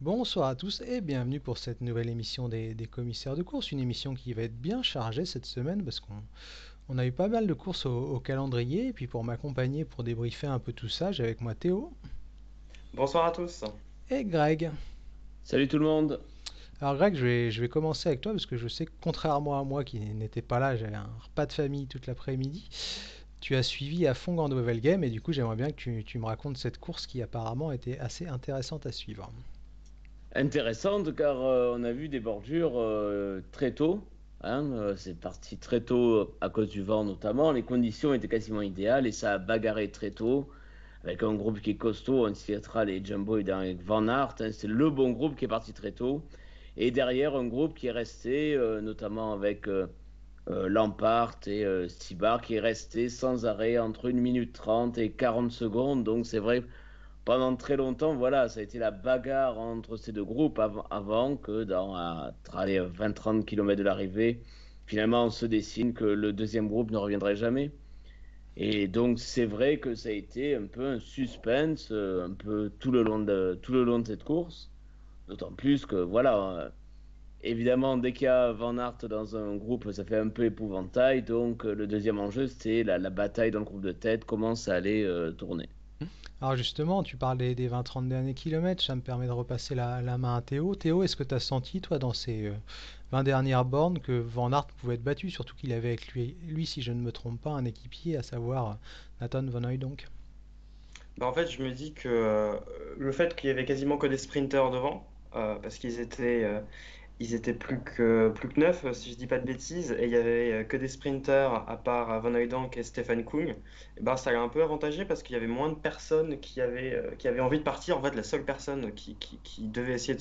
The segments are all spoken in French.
Bonsoir à tous et bienvenue pour cette nouvelle émission des commissaires de course. Une émission qui va être bien chargée cette semaine parce qu'on a eu pas mal de courses au calendrier. Et puis pour m'accompagner, pour débriefer un peu tout ça, j'ai avec moi Théo Bonsoir à tous. et Greg. Salut tout le monde. Alors Greg, je vais commencer avec toi parce que je sais que contrairement à moi qui n'étais pas là, j'avais un repas de famille toute l'après-midi. Tu as suivi à fond Nouvelle Game et du coup j'aimerais bien que tu me racontes cette course qui apparemment était assez intéressante à suivre. Intéressante car on a vu des bordures très tôt. C'est parti très tôt à cause du vent notamment. Les conditions étaient quasiment idéales et ça a bagarré très tôt avec un groupe qui est costaud. On citera les Jumbo et avec Van Aert. C'est le bon groupe qui est parti très tôt. Et derrière un groupe qui est resté notamment avec Lampart et Stibar qui est resté sans arrêt entre 1 minute 30 et 40 secondes. Donc c'est vrai pendant très longtemps, voilà, ça a été la bagarre entre ces deux groupes avant que à 20-30 km de l'arrivée, finalement, on se dessine que le deuxième groupe ne reviendrait jamais. Et donc, c'est vrai que ça a été un peu un suspense, un peu tout le long de cette course. D'autant plus que, voilà, évidemment, dès qu'il y a Van Aert dans un groupe, ça fait un peu épouvantail. Donc, le deuxième enjeu, c'était la bataille dans le groupe de tête, comment ça allait tourner. Alors justement, tu parles des 20-30 derniers kilomètres, ça me permet de repasser la main à Théo. Théo, est-ce que tu as senti, toi, dans ces 20 dernières bornes, que Van Aert pouvait être battu, surtout qu'il avait avec lui, si je ne me trompe pas, un équipier, à savoir Nathan Van Hooydonk. En fait, je me dis que le fait qu'il y avait quasiment que des sprinters devant, parce qu'ils étaient plus que 9, si je dis pas de bêtises, et il y avait que des sprinters à part Van Hooydonk et Stefan Kung, et ben ça l'a un peu avantagé parce qu'il y avait moins de personnes qui avaient envie de partir. En fait, la seule personne qui devait essayer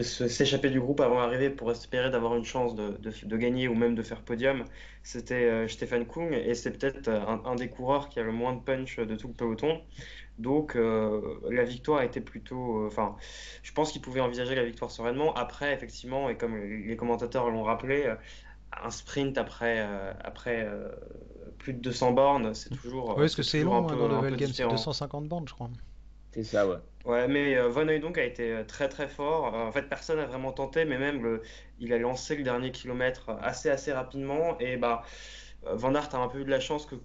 s'échapper du groupe avant l'arrivée pour espérer d'avoir une chance de gagner ou même de faire podium, c'était Stefan Kung, et c'est peut-être un des coureurs qui a le moins de punch de tout le peloton. Donc la victoire était plutôt. Enfin, je pense qu'il pouvait envisager la victoire sereinement. Après, effectivement, et comme les commentateurs l'ont rappelé, un sprint après plus de 200 bornes, c'est Oui, toujours, parce que c'est c'est toujours long hein, dans un Nouvelle peu Game, c'est différent. 250 bandes, je crois. C'est ça, ouais. Ouais, mais Van Hooydonk a été très très fort. En fait, personne n'a vraiment tenté, mais même il a lancé le dernier kilomètre assez rapidement. Et bah, Van Aert a un peu eu de la chance que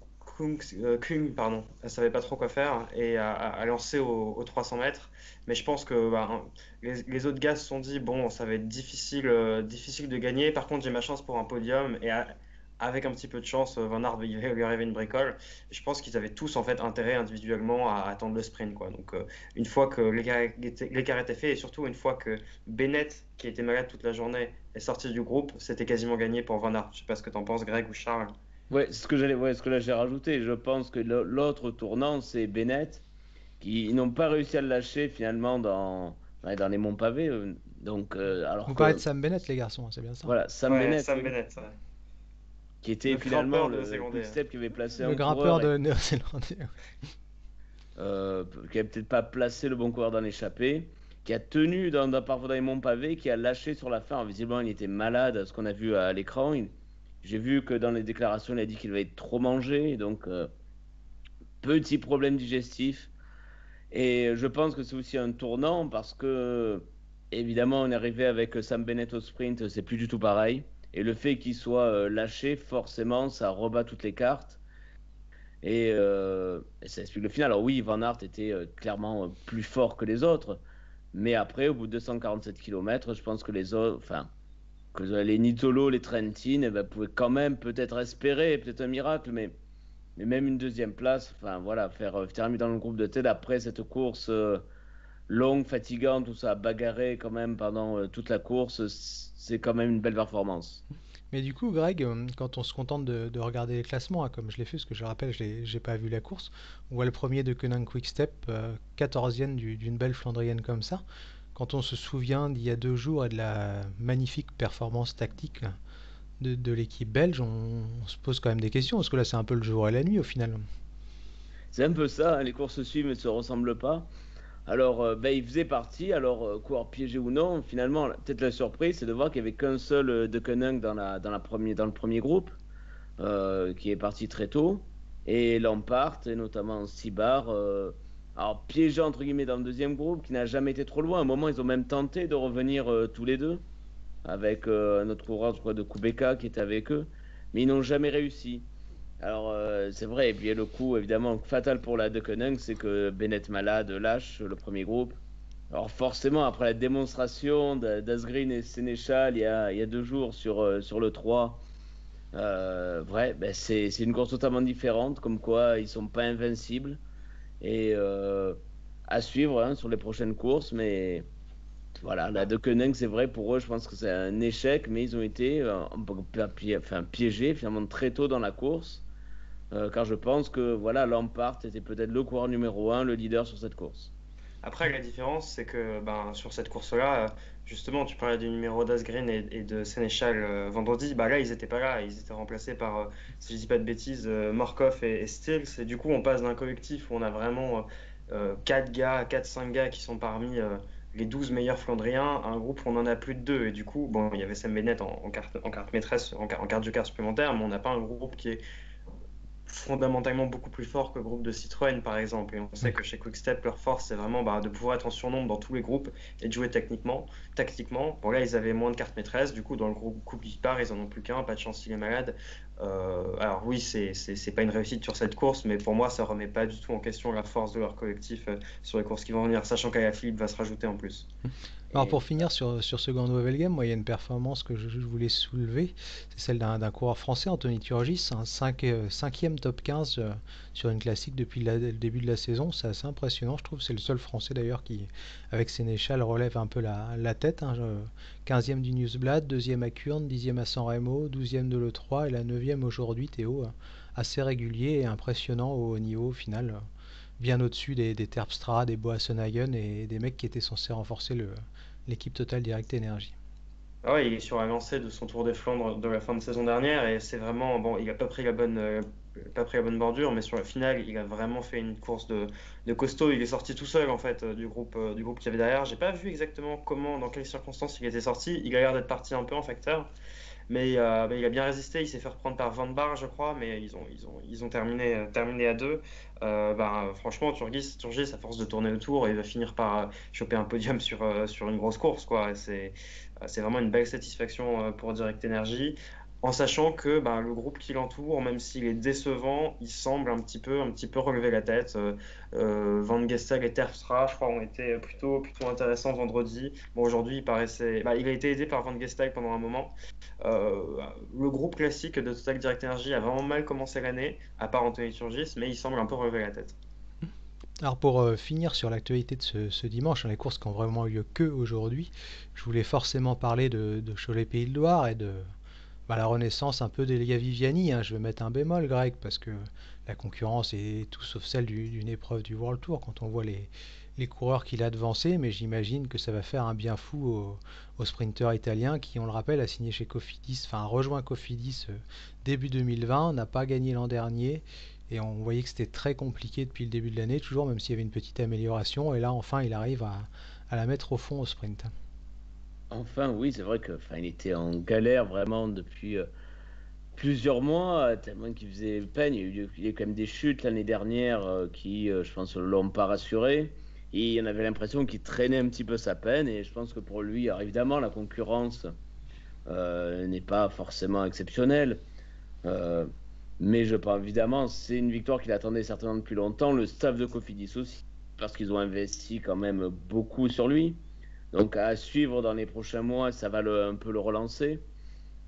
Kung, pardon, ne savait pas trop quoi faire et a lancé aux 300 mètres. Mais je pense que bah, les autres gars se sont dit, bon, ça va être difficile de gagner. Par contre, j'ai ma chance pour un podium. Avec un petit peu de chance, Van Aert, il va lui arriver une bricole. Et je pense qu'ils avaient tous en fait intérêt individuellement à attendre le sprint, quoi. Donc, une fois que l'écart était fait et surtout une fois que Bennett, qui était malade toute la journée, est sorti du groupe, c'était quasiment gagné pour Van Aert. Je sais pas ce que t'en penses, Greg ou Charles. Ouais, c'est ce que j'allais, ouais, ce que là j'ai rajouté. Je pense que l'autre tournant, c'est Bennett, qui ils n'ont pas réussi à le lâcher finalement ouais, dans les monts pavés. Donc, alors Vous parlez de que, Sam Bennett, les garçons, hein, c'est bien ça. voilà, Sam Ouais, Bennett, Sam oui, Bennett, ouais. qui était Le finalement grimpeur le Quick néo-zélandais. Step qui avait placé Le un grimpeur coureur et de Néo-Zélandais. qui avait peut-être pas placé le bon coureur dans l'échappée, qui a tenu parfois dans les monts pavés, qui a lâché sur la fin. Visiblement, il était malade, ce qu'on a vu à l'écran. J'ai vu que dans les déclarations, il a dit qu'il avait trop mangé, donc petit problème digestif. Et je pense que c'est aussi un tournant parce que, évidemment, on est arrivé avec Sam Bennett au sprint, c'est plus du tout pareil. Et le fait qu'il soit lâché, forcément, ça rebat toutes les cartes. Et ça explique le final. Alors oui, Van Aert était clairement plus fort que les autres. Mais après, au bout de 247 km, je pense que les autres, enfin, que les Nitolo, les Trentin, eh ben, pouvaient quand même peut-être espérer, peut-être un miracle, mais même une deuxième place, enfin voilà, terminer dans le groupe de tête après cette course longue, fatigante, tout ça, bagarré quand même pendant toute la course, c'est quand même une belle performance. Mais du coup, Greg, quand on se contente de regarder les classements, hein, comme je l'ai fait, parce que je rappelle, j'ai pas vu la course, on voit le premier de Conan Quickstep, 14e d'une belle Flandrienne comme ça. Quand on se souvient d'il y a 2 jours et de la magnifique performance tactique de l'équipe belge, on se pose quand même des questions, parce que là c'est un peu le jour et la nuit au final. C'est un peu ça, hein, les courses se suivent mais ne se ressemblent pas. Alors, ben, il faisait partie, alors coureur piégé ou non, finalement, peut-être la surprise, c'est de voir qu'il n'y avait qu'un seul de Koenig dans le premier groupe, qui est parti très tôt, et Lampart, et notamment Sibar, alors piégé entre guillemets dans le deuxième groupe, qui n'a jamais été trop loin. À un moment, ils ont même tenté de revenir tous les deux, avec un autre coureur, je crois, de Kubeka qui était avec eux, mais ils n'ont jamais réussi. Alors, c'est vrai, et puis le coup, évidemment, fatal pour la Deceuninck, c'est que Bennett malade lâche le premier groupe. Alors, forcément, après la démonstration d'Asgreen et Sénéchal il y a 2 jours sur le 3, vrai, ben c'est une course totalement différente, comme quoi ils sont pas invincibles. Et à suivre hein, sur les prochaines courses, mais voilà, la Deceuninck, c'est vrai, pour eux, je pense que c'est un échec, mais ils ont été enfin, piégés finalement très tôt dans la course. Car je pense que voilà, Lampard était peut-être le coureur numéro un, le leader sur cette course. Après, la différence, c'est que ben, sur cette course-là, justement, tu parlais du numéro d'Asgreen et de Sénéchal vendredi. Bah, là, ils n'étaient pas là. Ils étaient remplacés par, si je dis pas de bêtises, Morkov et Stills. Et du coup, on passe d'un collectif où on a vraiment 4 gars, 4-5 gars qui sont parmi les 12 meilleurs Flandriens à un groupe où on en a plus de deux. Et du coup, bon, il y avait Sam Bennett en carte maîtresse, en carte joker supplémentaire, mais on n'a pas un groupe qui est fondamentalement beaucoup plus fort que le groupe de Citroën par exemple. Et on sait que chez Quickstep, leur force c'est vraiment bah, de pouvoir être en surnombre dans tous les groupes et de jouer tactiquement. Bon là ils avaient moins de cartes maîtresses, du coup dans le groupe couple qui part ils en ont plus qu'un, pas de chance il est malade. Alors oui c'est pas une réussite sur cette course, mais pour moi ça remet pas du tout en question la force de leur collectif sur les courses qui vont venir, sachant qu'Alaphilippe va se rajouter en plus. Alors Et pour finir sur ce Grand Nouvel Game, moi il y a une performance que je voulais soulever, c'est celle d'un coureur français, Anthony Turgis, un 5e top 15 sur une classique depuis le début de la saison, c'est assez impressionnant je trouve, c'est le seul français d'ailleurs qui avec Sénéchal relève un peu la tête, hein, 15e du Newsblad, 2e à Kurn, 10e à San Remo, 12e de l'E3 et la 9e aujourd'hui Théo, assez régulier et impressionnant au haut niveau au final. Bien au-dessus des Terpstra, des Boasson-Hagen et des mecs qui étaient censés renforcer l'équipe Total Direct Energy. Ah ouais, il est sur la lancée de son Tour des Flandres de la fin de saison dernière et c'est vraiment bon. Il a pas pris la bonne bordure, mais sur la finale, il a vraiment fait une course de costaud. Il est sorti tout seul en fait du groupe qu'il y avait derrière. J'ai pas vu exactement comment, dans quelles circonstances il était sorti. Il a l'air d'être parti un peu en facteur. Mais il a bien résisté, il s'est fait reprendre par Van Bar, je crois, mais ils ont terminé à deux. Franchement, Turgis, à force de tourner le tour, il va finir par choper un podium sur une grosse course, quoi. C'est vraiment une belle satisfaction pour Direct Energy. En sachant que le groupe qui l'entoure, même s'il est décevant, il semble un petit peu relever la tête. Van Gestel et Terpstra, je crois, ont été plutôt intéressants vendredi. Bon, aujourd'hui, il a été aidé par Van Gestel pendant un moment. Le groupe classique de Total Direct Energy a vraiment mal commencé l'année, à part Anthony Turgis, mais il semble un peu relever la tête. Alors pour finir sur l'actualité de ce dimanche, les courses qui ont vraiment eu lieu que aujourd'hui, je voulais forcément parler de Cholet Pays de Loire et de la renaissance un peu d'Elia Viviani, hein. Je vais mettre un bémol grec parce que la concurrence est tout sauf celle d'une épreuve du World Tour quand on voit les coureurs qu'il a devancés, mais j'imagine que ça va faire un bien fou aux sprinteurs italiens qui, on le rappelle, a signé chez Cofidis, enfin a rejoint Cofidis début 2020, n'a pas gagné l'an dernier et on voyait que c'était très compliqué depuis le début de l'année, toujours même s'il y avait une petite amélioration et là enfin il arrive à la mettre au fond au sprint. enfin, oui, c'est vrai que, enfin, il était en galère vraiment depuis plusieurs mois, tellement qu'il faisait peine. Il y a eu quand même des chutes l'année dernière qui, je pense, l'ont pas rassuré. Et on avait l'impression qu'il traînait un petit peu sa peine. Et je pense que pour lui, alors évidemment, la concurrence n'est pas forcément exceptionnelle. Euh, mais je pense évidemment, c'est une victoire qu'il attendait certainement depuis longtemps. Le staff de Cofidis aussi, parce qu'ils ont investi quand même beaucoup sur lui. Donc à suivre dans les prochains mois, ça va un peu le relancer.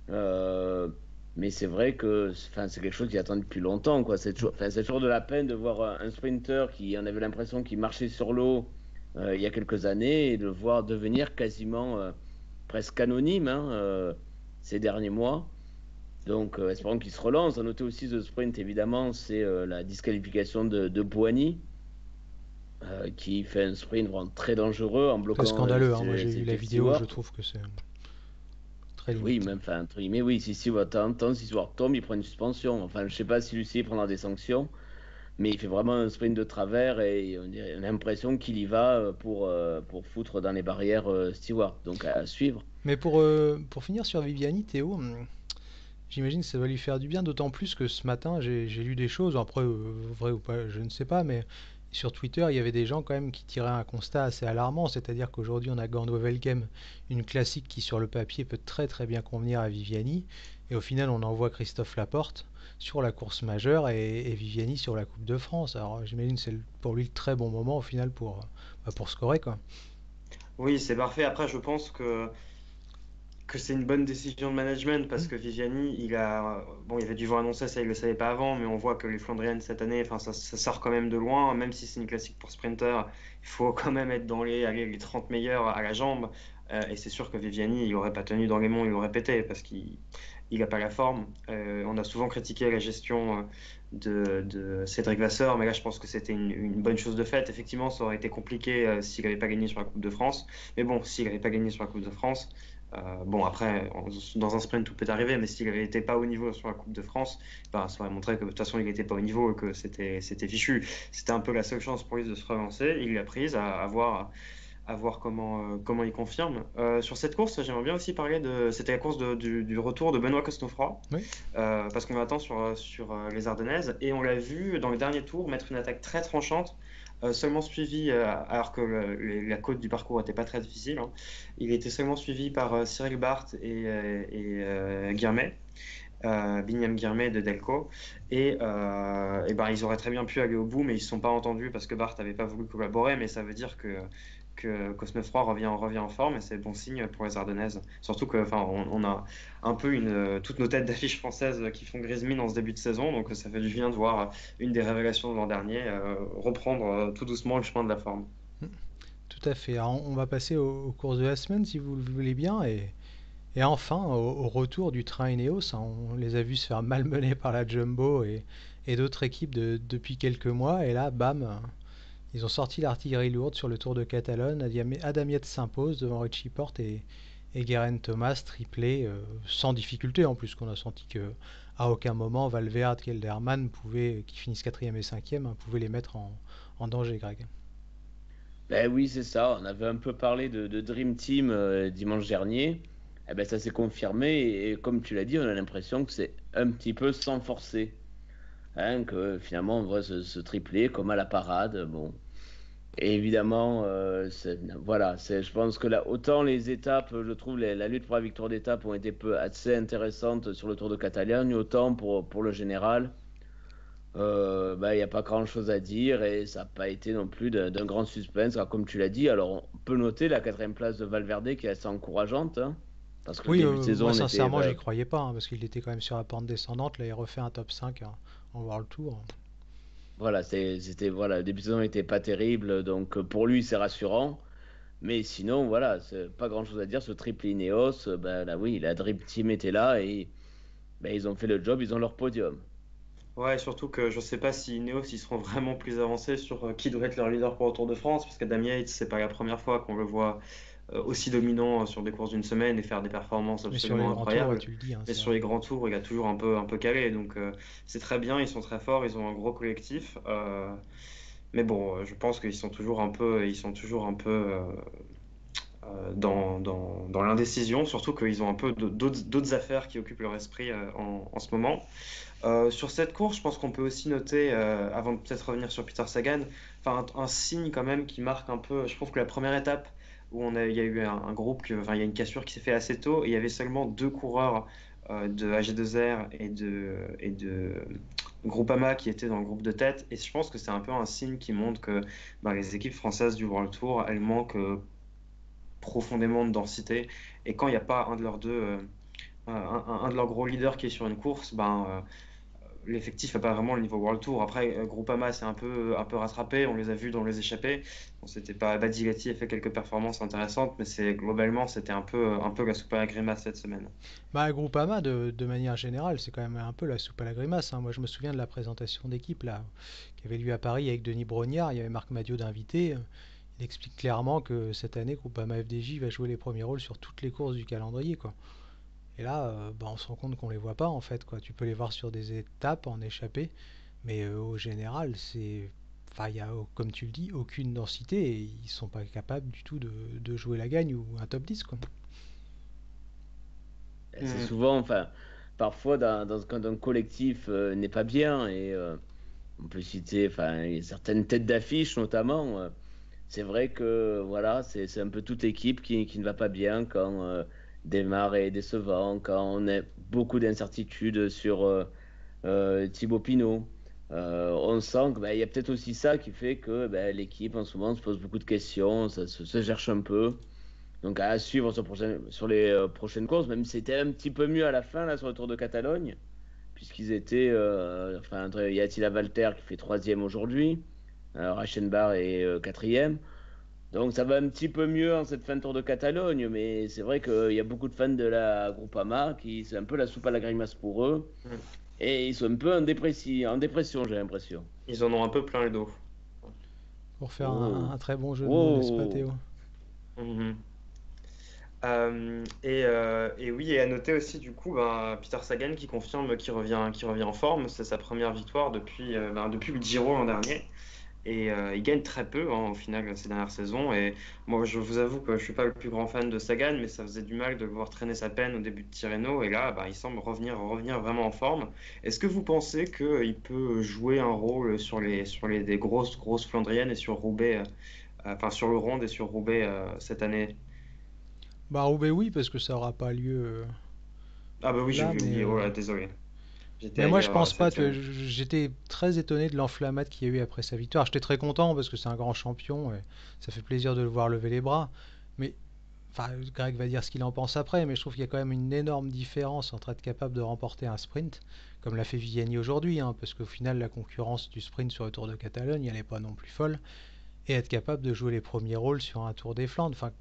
Euh, mais c'est vrai que enfin, c'est quelque chose qui attend depuis longtemps, quoi. Enfin, c'est toujours de la peine de voir un sprinter qui en avait l'impression qu'il marchait sur l'eau il y a quelques années et de le voir devenir quasiment presque anonyme hein, ces derniers mois. Donc, espérons qu'il se relance. À noter aussi ce sprint, évidemment, c'est la disqualification de Bouhanni, qui fait un sprint vraiment très dangereux en Très bloquant scandaleux, hein. Moi j'ai vu la Jeff vidéo, je Stewart. trouve que c'est très Oui, limite. même, enfin, entre guillemets, oui, si Stewart t'entend, si Stewart tombe, il prend une suspension. Enfin, je sais pas si Lucie prendra des sanctions, mais il fait vraiment un sprint de travers et on a l'impression qu'il y va pour foutre dans les barrières Stewart. Donc, à suivre. Mais pour finir sur Viviani, Théo, j'imagine que ça va lui faire du bien, d'autant plus que ce matin, j'ai lu des choses, après, vrai ou pas, je ne sais pas, mais Sur Twitter, il y avait des gens quand même qui tiraient un constat assez alarmant, c'est-à-dire qu'aujourd'hui on a Gandro Velgem, une classique qui sur le papier peut très très bien convenir à Viviani, et au final on envoie Christophe Laporte sur la course majeure et Viviani sur la Coupe de France. Alors j'imagine que c'est pour lui le très bon moment au final pour scorer quoi. Oui, c'est parfait. Après, je pense que c'est une bonne décision de management parce Hmm. que Viviani, bon, il avait dû voir annoncer ça, il le savait pas avant, mais on voit que les Flandriennes cette année, enfin, ça sort quand même de loin, même si c'est une classique pour sprinter, il faut quand même être dans les 30 meilleurs à la jambe. Et c'est sûr que Viviani, il aurait pas tenu dans les monts, il aurait pété parce qu'il a pas la forme. On a souvent critiqué la gestion de Cédric Vasseur, mais là, je pense que c'était une bonne chose de faite. Effectivement, ça aurait été compliqué s'il n'avait pas gagné sur la Coupe de France. Mais bon, s'il n'avait pas gagné sur la Coupe de France, bon, après, dans un sprint, tout peut arriver, mais s'il n'avait été pas au niveau sur la Coupe de France, ben, ça aurait montré que de toute façon, il n'était pas au niveau et que c'était fichu. C'était un peu la seule chance pour lui de se relancer. Il l'a prise, à voir comment il confirme. Sur cette course, j'aimerais bien aussi parler c'était la course du retour de Benoît Cosnefroy, Oui. parce qu'on l'attend sur les Ardennaises, et on l'a vu dans le dernier tour mettre une attaque très tranchante, seulement suivi, alors que la côte du parcours n'était pas très difficile, hein. Il était seulement suivi par Cyril Barth et Guillermet. Binyam Guillermet de Delco. Et ben, ils auraient très bien pu aller au bout, mais ils ne se sont pas entendus parce que Bart n'avait pas voulu collaborer. Mais ça veut dire que Cosnefroy revient en forme et c'est bon signe pour les Ardennaises. Surtout que, enfin, on a un peu toutes nos têtes d'affiche françaises qui font grise mine en ce début de saison. Donc ça fait du bien de voir une des révélations de l'an dernier reprendre tout doucement le chemin de la forme. Hmm. Tout à fait. Alors, on va passer aux courses de la semaine si vous le voulez bien. Et enfin, au retour du train Ineos, hein, on les a vus se faire malmener par la Jumbo et d'autres équipes depuis quelques mois. Et là, bam, ils ont sorti l'artillerie lourde sur le Tour de Catalogne. Adam Yates s'impose devant Richie Porte et Geraint Thomas, triplé sans difficulté en plus, qu'on a senti que à aucun moment Valverde, Kelderman, qui finissent quatrième et cinquième, hein, pouvaient les mettre en danger, Greg. Ben oui, c'est ça. On avait un peu parlé de Dream Team dimanche dernier. Eh ben, ça s'est confirmé. Et comme tu l'as dit, on a l'impression que c'est un petit peu sans forcer. Hein, que finalement, on voit ce triplé comme à la parade. Bon. Et évidemment, voilà, je pense que là, autant les étapes, je trouve la lutte pour la victoire d'étape ont été assez intéressantes sur le Tour de Catalogne, autant pour le général. Bah, il n'y a pas grand-chose à dire et ça n'a pas été non plus d'un grand suspense. Alors, comme tu l'as dit, alors on peut noter la quatrième place de Valverde qui est assez encourageante, hein, parce que le Oui, début de saison, moi on était. sincèrement, j'y croyais pas, hein, parce qu'il était quand même sur la pente descendante. Là, il refait un top 5 hein, en World Tour. Voilà, voilà, le début de saison n'était pas terrible, donc pour lui, c'est rassurant. Mais sinon, voilà, c'est pas grand-chose à dire. Ce triple Ineos, bah, là, oui, la Dream Team était là et bah, ils ont fait le job, ils ont leur podium. Ouais, surtout que je sais pas si Ineos ils seront vraiment plus avancés sur qui doit être leur leader pour le Tour de France, parce qu'Adam Yates, c'est pas la première fois qu'on le voit aussi dominant sur des courses d'une semaine et faire des performances Mais sur les absolument grands tours, ouais, incroyables. tu le dis, hein, Mais c'est sur vrai. les grands tours, il a toujours un peu calé, donc c'est très bien, ils sont très forts, ils ont un gros collectif. Mais bon, je pense ils sont toujours un peu dans l'indécision, surtout qu'ils ont un peu d'autres affaires qui occupent leur esprit en ce moment. Sur cette course, je pense qu'on peut aussi noter, avant de peut-être revenir sur Peter Sagan, enfin un signe quand même qui marque un peu. Je trouve que la première étape où il y a eu un groupe, enfin il y a une cassure qui s'est fait assez tôt, et il y avait seulement deux coureurs de AG2R et de Groupama qui étaient dans le groupe de tête. Et je pense que c'est un peu un signe qui montre que bah, les équipes françaises du World Tour, elles manquent profondément de densité. Et quand il n'y a pas un de leurs un de leurs gros leaders qui est sur une course, l'effectif n'a pas vraiment le niveau World Tour. Après, Groupama s'est un peu rattrapé, on les a vus dans les échappées. Bon, c'était pas Badigati a fait quelques performances intéressantes, mais globalement c'était un peu la soupe à la grimace cette semaine. Bah, Groupama, de manière générale, c'est quand même un peu la soupe à la grimace, hein. Moi, je me souviens de la présentation d'équipe là, qui avait lieu à Paris avec Denis Brognard. Il y avait Marc Madiot d'invité. Il explique clairement que cette année, Groupama FDJ va jouer les premiers rôles sur toutes les courses du calendrier, quoi. Et là, bah, on se rend compte qu'on les voit pas en fait, quoi. Tu peux les voir sur des étapes en échappée, mais au général, enfin, il y a, comme tu le dis, aucune densité et ils sont pas capables du tout de jouer la gagne ou un top 10, quoi. Ben, c'est Mhm. souvent, enfin, parfois, quand un collectif n'est pas bien On peut citer, enfin, il y a certaines têtes d'affiche notamment. C'est vrai que voilà, c'est un peu toute l'équipe qui ne va pas bien quand Desmar est décevant, quand on a beaucoup d'incertitudes sur Thibaut Pinot. On sent qu'il y a peut-être aussi ça qui fait que l'équipe en ce moment se pose beaucoup de questions, ça se cherche un peu. Donc à suivre sur les prochaines courses, même si c'était un petit peu mieux à la fin là, sur le Tour de Catalogne, puisqu'ils étaient, enfin, il y a Attila Valter qui fait troisième aujourd'hui, Reichenbach est quatrième. Donc ça va un petit peu mieux en cette fin de Tour de Catalogne, mais c'est vrai qu'il y a beaucoup de fans de la Groupama qui c'est un peu la soupe à la grimace pour eux, Mm. et ils sont un peu en dépression, j'ai l'impression. Ils en ont un peu plein le dos. Pour faire Oh, un très bon jeu de mots, n'est-ce pas oh, Théo? Mhm. Et oui, et à noter aussi du coup Peter Sagan qui confirme qu'il revient en forme. C'est sa première victoire depuis le Giro l'an dernier. Et il gagne très peu au final ces dernières saisons. Et moi, je vous avoue que je suis pas le plus grand fan de Sagan, mais ça faisait du mal de le voir traîner sa peine au début de Tirreno. Et là, il semble revenir vraiment en forme. Est-ce que vous pensez qu'il peut jouer un rôle sur les des grosses Flandriennes et sur Roubaix, enfin sur le Ronde et sur Roubaix cette année? Bah Roubaix oui, parce que ça aura pas lieu Ah bah oui, là, oublié. Oh là, désolé. J'étais mais moi je ailleurs pense pas. cette Tu vois, semaine. j'étais très étonné de l'enflammade qu'il y a eu après sa victoire. J'étais très content parce que c'est un grand champion et ça fait plaisir de le voir lever les bras. Mais enfin, Greg va dire ce qu'il en pense après, mais je trouve qu'il y a quand même une énorme différence entre être capable de remporter un sprint, comme l'a fait Viviani aujourd'hui, hein, parce qu'au final, la concurrence du sprint sur le Tour de Catalogne, elle n'est pas non plus folle, et être capable de jouer les premiers rôles sur un Tour des Flandres. Enfin,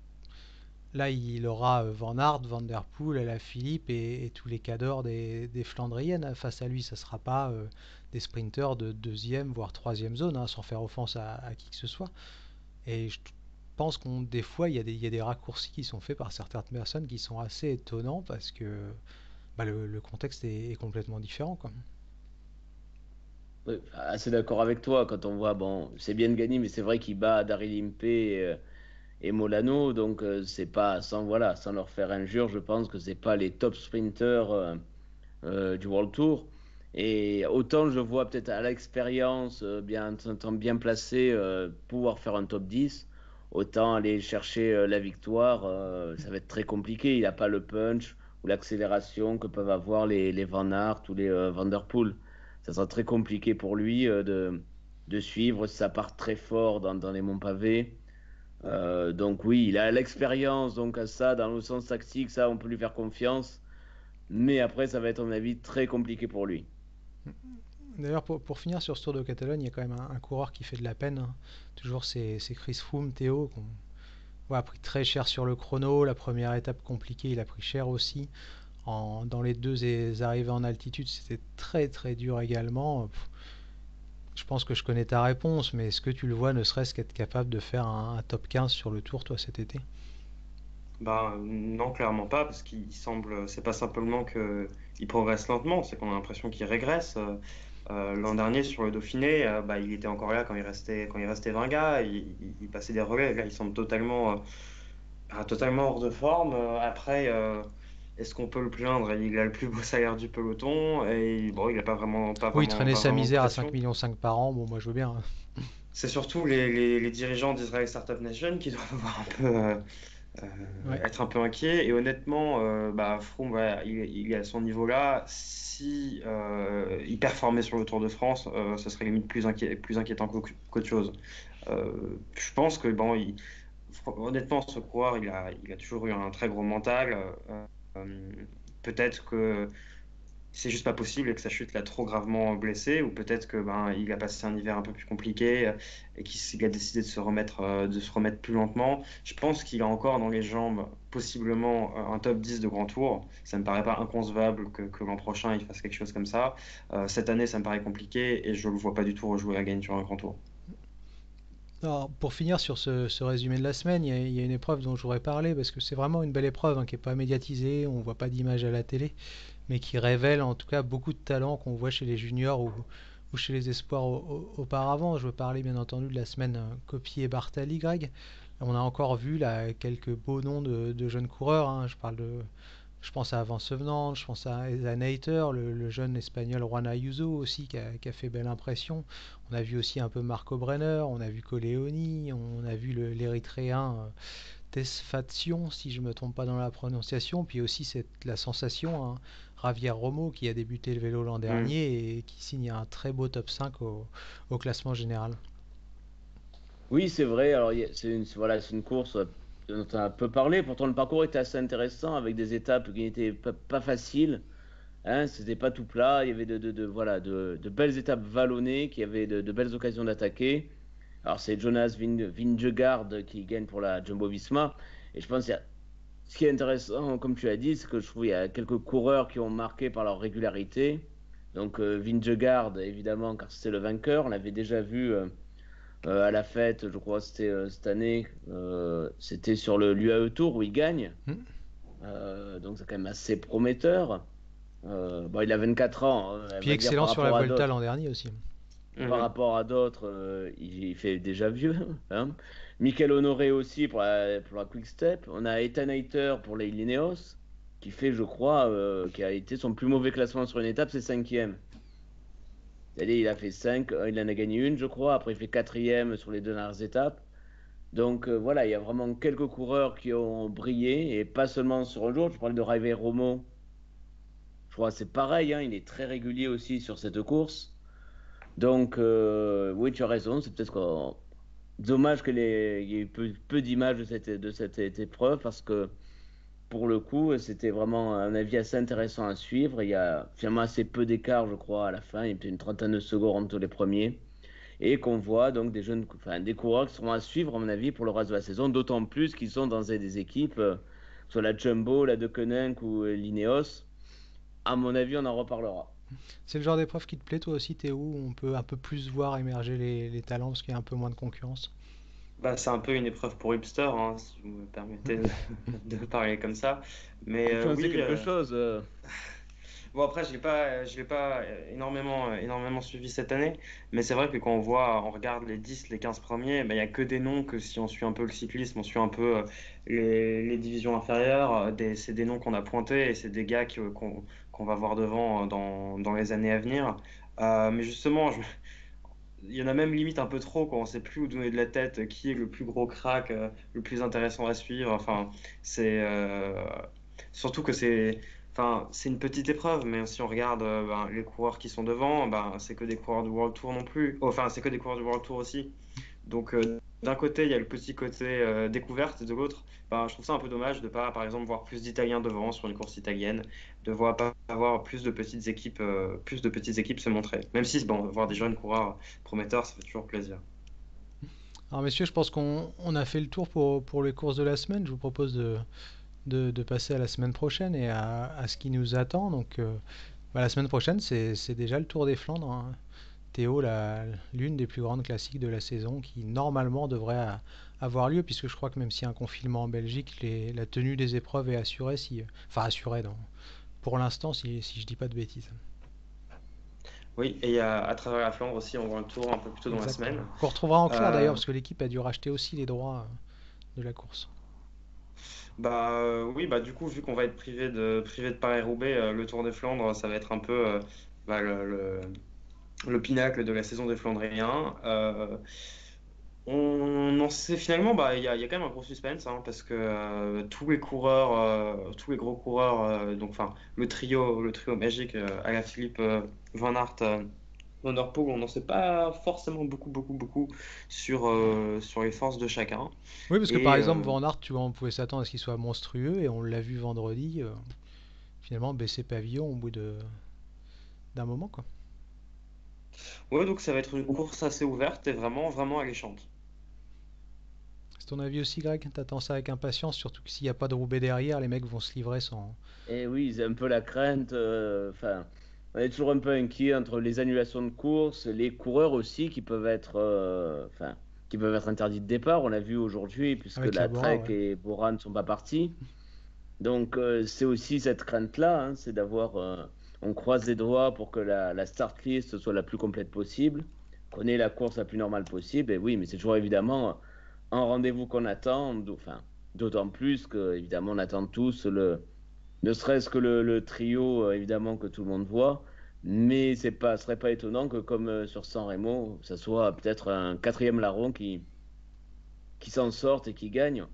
là, il aura Van Aert, Van Der Poel, Alaphilippe et tous les cadors des Flandriennes face à lui. Ça ne sera pas des sprinteurs de deuxième, voire troisième zone, hein, sans faire offense à qui que ce soit. Et je pense qu'on des fois il y a des raccourcis qui sont faits par certaines personnes qui sont assez étonnants parce que le contexte est complètement différent quoi. Oui, assez d'accord avec toi quand on voit, bon, c'est bien de gagner, mais c'est vrai qu'il bat Daryl Impey et Molano, donc c'est pas, sans, voilà, sans leur faire injure, je pense que c'est pas les top sprinters du World Tour. Et autant je vois peut-être à l'expérience, bien, étant bien placé, pouvoir faire un top 10, autant aller chercher la victoire, ça va être très compliqué. Il n'a pas le punch ou l'accélération que peuvent avoir les Van Aert ou les Van Der Poel. Ça sera très compliqué pour lui de suivre si ça part très fort dans les monts pavés. Donc oui, il a l'expérience, donc à ça, dans le sens tactique, ça, on peut lui faire confiance. Mais après, ça va être, à mon avis, très compliqué pour lui. D'ailleurs pour finir sur ce Tour de Catalogne, il y a quand même un coureur qui fait de la peine, hein. Toujours c'est Chris Froome, Théo, qu'on ouais, a pris très cher sur le chrono. La première étape compliquée, il a pris cher aussi. Dans les deux arrivées en altitude, c'était très très dur également. Je pense que je connais ta réponse, mais est-ce que tu le vois ne serait-ce qu'être capable de faire un top 15 sur le tour, toi, cet été? Non, clairement pas, parce qu'il semble, c'est pas simplement qu'il progresse lentement, c'est qu'on a l'impression qu'il régresse. L'an dernier, sur le Dauphiné, il était encore là quand il restait 20 gars, il passait des relais. Là, il semble totalement hors de forme. Après, est-ce qu'on peut le plaindre? Il a le plus beau salaire du peloton, et bon, il n'a Oui, traîner pas sa vraiment de misère à 5,5 pression. millions par an, bon, moi je veux bien, hein. C'est surtout les dirigeants d'Israël Startup Nation qui doivent avoir un peu, Ouais. être un peu inquiet. Et honnêtement, Froome, voilà, il est à son niveau-là. Si il performait sur le Tour de France, ce serait limite plus inquiétant qu'autre chose. Je pense que bon, honnêtement, ce coureur, il a toujours eu un très gros mental. Euh, Peut-être que c'est juste pas possible et que sa chute l'a trop gravement blessé, ou peut-être que il a passé un hiver un peu plus compliqué et qu'il a décidé de se remettre plus lentement. Je pense qu'il a encore dans les jambes possiblement un top 10 de grand tour. Ça me paraît pas inconcevable que l'an prochain il fasse quelque chose comme ça. Cette année, ça me paraît compliqué et je le vois pas du tout rejouer la gagne sur un grand tour. Alors, pour finir sur ce résumé de la semaine, il y a une épreuve dont je voudrais parler parce que c'est vraiment une belle épreuve, hein, qui n'est pas médiatisée, on ne voit pas d'image à la télé, mais qui révèle en tout cas beaucoup de talent qu'on voit chez les juniors ou chez les espoirs auparavant. Je veux parler bien entendu de la semaine Coppi et Bartali, Greg. On a encore vu là quelques beaux noms de jeunes coureurs, hein. Je parle Je pense à Avance Venant, je pense à Ethan Hayter, le jeune espagnol Juan Ayuso aussi qui a fait belle impression. On a vu aussi un peu Marco Brenner, on a vu Coleoni, on a vu l'Érythréen Tesfatsion, si je ne me trompe pas dans la prononciation, puis aussi la sensation, hein, Javier Romo qui a débuté le vélo l'an Mm. dernier et qui signe un très beau top 5 au classement général. Oui, c'est vrai. Alors, voilà, c'est une course dont on a un peu parlé. Pourtant, le parcours était assez intéressant avec des étapes qui n'étaient pas faciles. Hein, c'était pas tout plat. Il y avait voilà, de belles étapes vallonnées, qui avaient de belles occasions d'attaquer. Alors, c'est Jonas Vingegaard qui gagne pour la Jumbo-Visma. Et je pense qu'il y a ce qui est intéressant, comme tu as dit, c'est que je trouve qu'il y a quelques coureurs qui ont marqué par leur régularité. Donc, Vingegaard, évidemment, car c'était le vainqueur. On l'avait déjà vu. À la fête, je crois, c'était cette année, c'était sur le l'UAE Tour où il gagne. Hmm. Donc c'est quand même assez prometteur. Bon, il a 24 ans, hein, elle Puis va dire excellent par sur la rapport à Vuelta d'autres. l'an dernier aussi. Par Mhm. rapport à d'autres, il fait déjà vieux. Hein. Mikel Honoré aussi pour la Quick Step. On a Ethan Hayter pour les Lineos, qui fait, je crois, qui a été son plus mauvais classement sur une étape, c'est cinquième. C'est-à-dire, il a fait 5, il en a gagné une, je crois. Après, il fait quatrième sur les deux dernières étapes. Donc voilà, il y a vraiment quelques coureurs qui ont brillé et pas seulement sur un jour. Je parlais de Javier Romo. Je crois que c'est pareil, hein, il est très régulier aussi sur cette course. Donc oui, tu as raison. C'est peut-être dommage il y ait eu peu d'images de cette épreuve parce que pour le coup, c'était vraiment un avis assez intéressant à suivre. Il y a finalement assez peu d'écart, je crois, à la fin. Il y a peut-être une trentaine de secondes entre les premiers. Et qu'on voit donc des jeunes, enfin, des coureurs qui seront à suivre, à mon avis, pour le reste de la saison, d'autant plus qu'ils sont dans des équipes, soit la Jumbo, la Deceuninck ou l'Ineos. À mon avis, on en reparlera. C'est le genre d'épreuve qui te plaît toi aussi, Théo, où on peut un peu plus voir émerger les talents parce qu'il y a un peu moins de concurrence. Bah, c'est un peu une épreuve pour hipster, hein, si vous me permettez Hmm. de parler comme ça. Mais Tu en sais oui, quelque chose. bon après je l'ai pas énormément suivi cette année, mais c'est vrai que quand on regarde les 10, les 15 premiers, bah, il y a que des noms que si on suit un peu le cyclisme, on suit un peu les divisions inférieures, c'est des noms qu'on a pointés et c'est des gars qu'on va voir devant dans les années à venir. Mais justement, il y en a même limite un peu trop quand on sait plus où donner de la tête, qui est le plus gros crack, le plus intéressant à suivre. Enfin, c'est surtout que c'est une petite épreuve, mais si on regarde ben, les coureurs qui sont devant, ben, c'est que des coureurs du World Tour non plus. Enfin, c'est que des coureurs du World Tour aussi. Donc, d'un côté, il y a le petit côté découverte, et de l'autre, ben, je trouve ça un peu dommage de pas, par exemple, voir plus d'Italiens devant sur une course italienne, de voir pas avoir plus de petites équipes se montrer. Même si, bon, voir des jeunes coureurs prometteurs, ça fait toujours plaisir. Alors messieurs, je pense qu'on a fait le tour pour les courses de la semaine. Je vous propose de passer à la semaine prochaine et à ce qui nous attend. Donc la semaine prochaine, c'est déjà le Tour des Flandres, hein. Théo, l'une des plus grandes classiques de la saison qui normalement devrait avoir lieu, puisque je crois que même s'il y a un confinement en Belgique, la tenue des épreuves est assurée, enfin assurée non, pour l'instant si je dis pas de bêtises. Oui, et il y a à travers la Flandre aussi, on voit un tour un peu plus tôt dans la Exactement. semaine. Qu'on retrouvera en clair d'ailleurs, Euh, parce que l'équipe a dû racheter aussi les droits de la course. Bah oui, bah du coup, vu qu'on va être privé de Paris-Roubaix, le Tour des Flandres, ça va être un peu bah, le pinacle de la saison des Flandriens. On en sait finalement, bah il y a quand même un gros suspense, hein, parce que tous les gros coureurs, donc enfin le trio magique, Alaphilippe, Van Aert, Van der Poel, on n'en sait pas forcément beaucoup sur les forces de chacun. Oui, parce que par Et exemple, Van Aert, tu vois, on pouvait s'attendre à ce qu'il soit monstrueux, et on l'a vu vendredi, finalement baisser pavillon au bout d'un moment, quoi. ouais, donc ça va être une course assez ouverte et vraiment alléchante. C'est ton avis aussi, Greg? T'attends ça avec impatience, surtout que s'il n'y a pas de Roubaix derrière, les mecs vont se livrer sans. Et oui, c'est un peu la crainte. Enfin, on est toujours un peu inquiet entre les annulations de courses, les coureurs aussi qui peuvent être, enfin, qui peuvent être interdits de départ. On l'a vu aujourd'hui puisque Avec la la Bora, Trek ouais. et Bora ne sont pas partis. Donc c'est aussi cette crainte-là, hein, c'est d'avoir, on croise les doigts pour que la start list soit la plus complète possible, qu'on ait la course la plus normale possible. Et oui, mais c'est toujours évidemment un rendez-vous qu'on attend, enfin, d'autant plus que évidemment on attend tous le Ne serait-ce que le trio, évidemment, que tout le monde voit. Mais ce serait pas étonnant que, comme sur San Remo, ça soit peut-être un quatrième larron qui s'en sorte et qui gagne.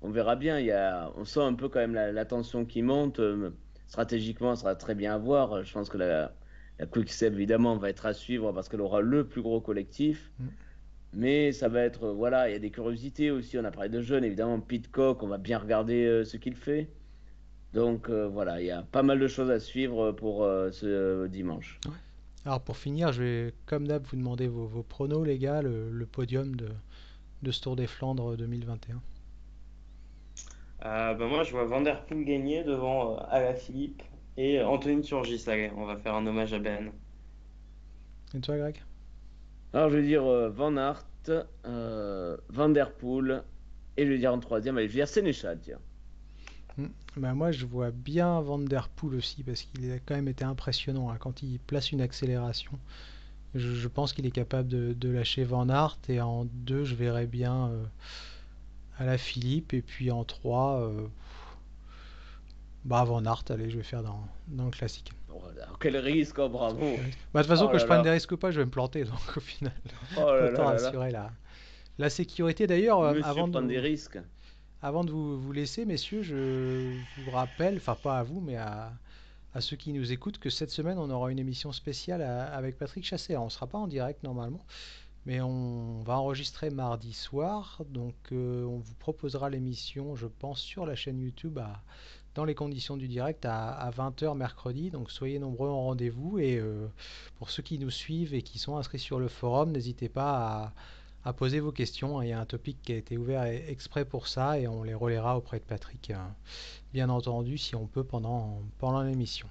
On verra bien. On sent un peu quand même la tension qui monte. Stratégiquement, ça sera très bien à voir. Je pense que la Quick-Step, évidemment, va être à suivre parce qu'elle aura le plus gros collectif. Mm. Mais ça va être, voilà, il y a des curiosités aussi. On a parlé de jeunes, évidemment. Pidcock, on va bien regarder ce qu'il fait. Donc voilà, il y a pas mal de choses à suivre pour ce dimanche. Ouais. Alors pour finir, je vais comme d'hab vous demander vos pronos les gars, le podium de ce Tour des Flandres 2021. Bah, moi, je vois Van Der Poel gagner devant Alaphilippe et Anthony Turgis. Allez, on va faire un hommage à Ben. Et toi Greg? Alors je vais dire Van Aert, Van Der Poel, et je vais dire en troisième, allez, je vais dire Sénéchal, tiens. Bah moi je vois bien Van Der Poel aussi parce qu'il a quand même été impressionnant hein, quand il place une accélération. Je pense qu'il est capable de lâcher Van Aert et en 2 je verrais bien à la Philippe et puis en 3 bah Van Aert, allez je vais faire dans le classique. Oh là, quel risque, oh Quel bravo. risque. Bah, de toute façon Oh que je là prenne des là, risques ou pas je vais me planter donc au final oh là là autant là là. assurer la sécurité. D'ailleurs Monsieur prend des risques. avant de vous laisser messieurs je vous rappelle, enfin pas à vous mais à ceux qui nous écoutent que cette semaine on aura une émission spéciale avec Patrick Chassé. Alors, on ne sera pas en direct normalement, mais on va enregistrer mardi soir, donc on vous proposera l'émission, je pense, sur la chaîne YouTube dans les conditions du direct à 20h mercredi. Donc soyez nombreux en rendez-vous et pour ceux qui nous suivent et qui sont inscrits sur le forum, n'hésitez pas à poser vos questions. Il y a un topic qui a été ouvert exprès pour ça et on les relaiera auprès de Patrick, bien entendu, si on peut pendant l'émission.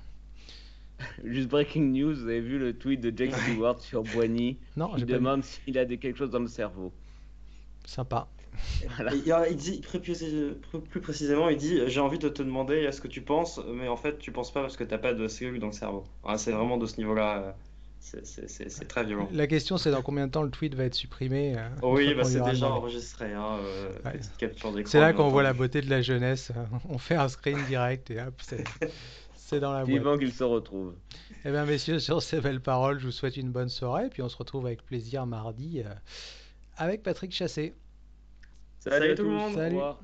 Juste breaking news, vous avez vu le tweet de Jake Ouais. Stewart sur Boigny Non, qui j'ai pas vu. demande s'il a quelque chose dans le cerveau. Sympa. Voilà. Il dit plus précisément, il dit j'ai envie de te demander ce que tu penses, mais en fait tu penses pas parce que t'as pas de cellules dans le cerveau. Ah, c'est vraiment de ce niveau-là, c'est très violent. La question c'est dans combien de temps le tweet va être supprimé une fois Oui, bah qu'on lui c'est aura déjà demandé. enregistré, hein, Ouais. petite capture C'est d'écran là bien qu'on voit la entendu. beauté de la jeunesse. On fait un screen direct et hop, c'est dans la boîte. Vivant qu'il se retrouve. Eh bien messieurs, sur ces belles paroles, je vous souhaite une bonne soirée et puis on se retrouve avec plaisir mardi avec Patrick Chassé. Salut Salut à tout le tous. monde! Au Salut! revoir.